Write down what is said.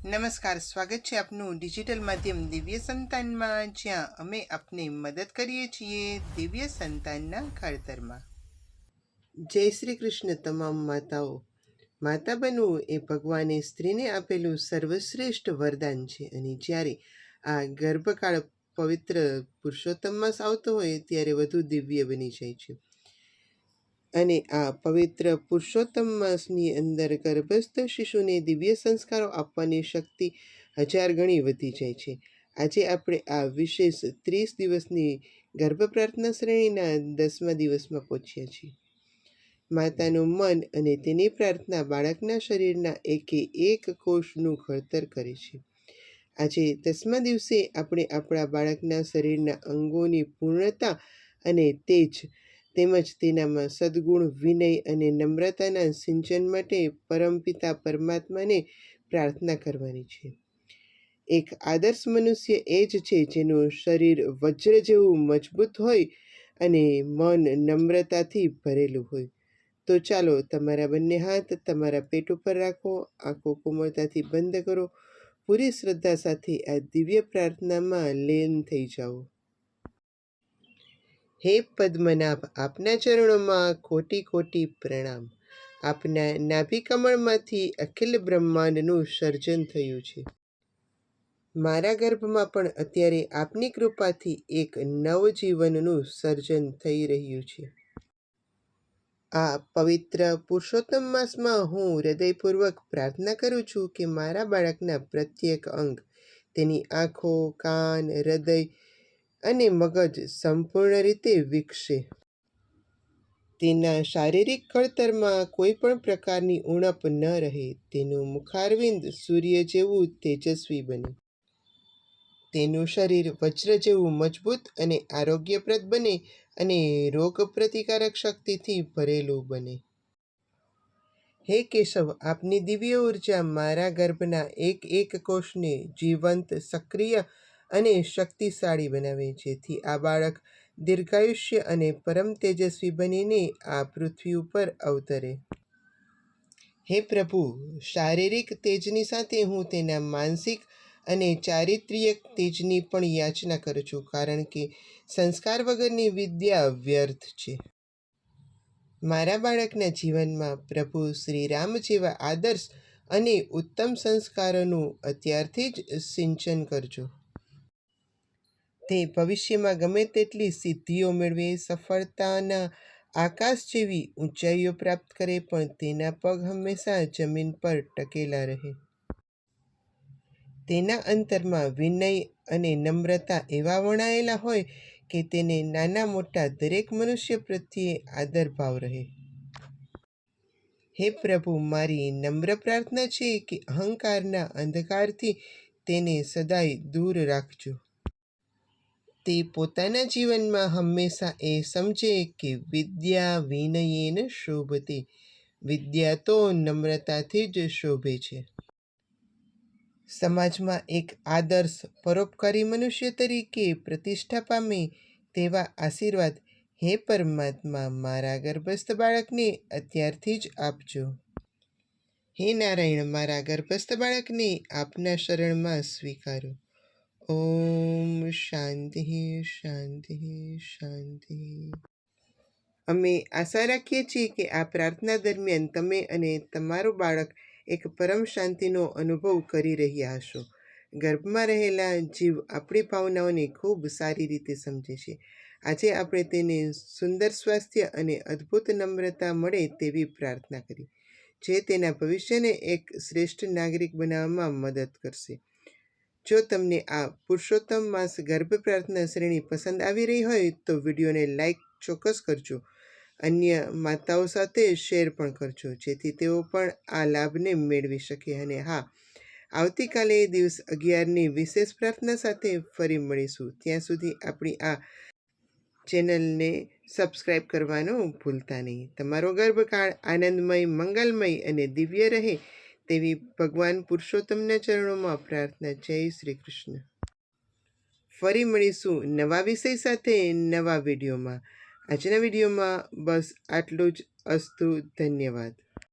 નમસ્કાર, સ્વાગત છે આપનું ડિજિટલ માધ્યમ દિવ્ય સંતાનમાં, જ્યાં અમે આપને મદદ કરીએ છીએ દિવ્ય સંતાનના ઘડતરમાં. જય શ્રી કૃષ્ણ તમામ માતાઓ. માતા બનવું એ ભગવાને સ્ત્રીને આપેલું સર્વશ્રેષ્ઠ વરદાન છે. અને જ્યારે આ ગર્ભકાળ પવિત્ર પુરુષોત્તમ માસ આવતો હોય ત્યારે વધુ દિવ્ય બની જાય છે. અને આ પવિત્ર પુરુષોત્તમ માસની અંદર ગર્ભસ્થ શિશુને દિવ્ય સંસ્કારો આપવાની શક્તિ 1000 ગણી વધી જાય છે. આજે આપણે આ વિશેષ 30 દિવસની ગર્ભ પ્રાર્થના શ્રેણીના 10મા દિવસમાં પહોંચ્યા છીએ. માતાનું મન અને તેની પ્રાર્થના બાળકના શરીરના એકે એક કોષનું ઘડતર કરે છે. આજે 10મા દિવસે આપણે આપણા બાળકના શરીરના અંગોની પૂર્ણતા અને તેજ તેમજ તેનામાં સદ્ગુણ, વિનય અને નમ્રતાના સિંચન માટે પરમપિતા પરમાત્માને પ્રાર્થના કરવાની છે. એક આદર્શ મનુષ્ય એ જ છે જેનું શરીર વજ્ર જેવું મજબૂત હોય અને મન નમ્રતાથી ભરેલું હોય. તો ચાલો, તમારા બંને હાથ તમારા પેટ ઉપર રાખો, આંખો કોમળતાથી બંધ કરો, પૂરી શ્રદ્ધા સાથે આ દિવ્ય પ્રાર્થનામાં લીન થઈ જાઓ. હે પદ્મનાભ, આપના ચરણોમાં કોટી કોટી પ્રણામ. આપના નાભિકમળમાંથી અખિલ બ્રહ્માંડનું સર્જન થયું છે. મારા ગર્ભમાં પણ અત્યારે આપની કૃપાથી એક નવજીવનનું સર્જન થઈ રહ્યું છે. આ પવિત્ર પુરુષોત્તમ માસમાં હું હૃદયપૂર્વક પ્રાર્થના કરું છું કે મારા બાળકના પ્રત્યેક અંગ, તેની આંખો, કાન, હૃદય અને મગજ સંપૂર્ણ રીતે વિકસે. તેના શારીરિક ઘડતરમાં કોઈ પણ પ્રકારની ઉણપ ન રહે. તેનું મુખારવિંદ સૂર્ય જેવું તેજસ્વી બને. તેનું શરીર વજ્ર જેવું મજબૂત અને આરોગ્યપ્રદ બને અને રોગ પ્રતિકારક શક્તિથી ભરેલું બને. હે કેશવ, આપની દિવ્ય ઉર્જા મારા ગર્ભના એક એક કોષને જીવંત, સક્રિય અને શક્તિશાળી બનાવે, જેથી આ બાળક દીર્ઘાયુષ્ય અને પરમ તેજસ્વી બનીને આ પૃથ્વી ઉપર અવતરે. હે પ્રભુ, શારીરિક તેજની સાથે હું તેના માનસિક અને ચારિત્ર્યક તેજની પણ યાચના કરું છું, કારણ કે સંસ્કાર વગરની વિદ્યા વ્યર્થ છે. મારા બાળકના જીવનમાં પ્રભુ શ્રી રામ જેવા આદર્શ અને ઉત્તમ સંસ્કારોનું અત્યારથી જ સિંચન કરજો. તે ભવિષ્યમાં ગમે તેટલી સિદ્ધિઓ મેળવે, સફળતાના આકાશ જેવી ઊંચાઈઓ પ્રાપ્ત કરે, પણ તેના પગ હંમેશા જમીન પર ટકેલા રહે. તેના અંતરમાં વિનય અને નમ્રતા એવા વણાયેલા હોય કે તેને નાના મોટા દરેક મનુષ્ય પ્રત્યે આદરભાવ રહે. હે પ્રભુ, મારી નમ્ર પ્રાર્થના છે કે અહંકારના અંધકારથી તેને સદાય દૂર રાખજો. તે પોતાના જીવનમાં હંમેશા એ સમજે કે વિદ્યા વિનયેન શોભતે. વિદ્યા તો નમ્રતાથી જ શોભે છે. સમાજમાં એક આદર્શ પરોપકારી મનુષ્ય તરીકે પ્રતિષ્ઠા પામે તેવા આશીર્વાદ હે પરમાત્મા મારા ગર્ભસ્થ બાળકને અત્યારથી જ આપજો. હે નારાયણ, મારા ગર્ભસ્થ બાળકને આપના શરણમાં સ્વીકારો. ઓમ શાંતિ શાંતિ શાંતિ. અમે આશા રાખીએ છીએ કે આ પ્રાર્થના દરમિયાન તમે અને તમારું બાળક એક પરમ શાંતિનો અનુભવ કરી રહ્યા હશો. ગર્ભમાં રહેલા જીવ આપણી ભાવનાઓને ખૂબ સારી રીતે સમજે છે. આજે આપણે તેને સુંદર સ્વાસ્થ્ય અને અદ્ભુત નમ્રતા મળે તેવી પ્રાર્થના કરી, જે તેના ભવિષ્યને એક શ્રેષ્ઠ નાગરિક બનાવવામાં મદદ કરશે. જો તમને આ પુરુષોત્તમ માસ ગર્ભ પ્રાર્થના શ્રેણી પસંદ આવી રહી હોય તો વિડીયોને લાઈક ચોક્કસ કરજો. અન્ય માતાઓ સાથે શેર પણ કરજો, જેથી તેઓ પણ આ લાભને મેળવી શકે. અને હા, આવતીકાલે દિવસ 11ની વિશેષ પ્રાર્થના સાથે ફરી મળીશું. ત્યાં સુધી આપણી આ ચેનલને સબસ્ક્રાઈબ કરવાનું ભૂલતા નહીં. તમારો ગર્ભકાળ આનંદમય, મંગલમય અને દિવ્ય રહે તેવી ભગવાન પુરુષોત્તમના ચરણોમાં પ્રાર્થના. જય શ્રી કૃષ્ણ. ફરી મળીશું નવા વિષય સાથે નવા વિડીયોમાં. આજના વિડીયોમાં બસ આટલું જ. અસ્તુ. ધન્યવાદ.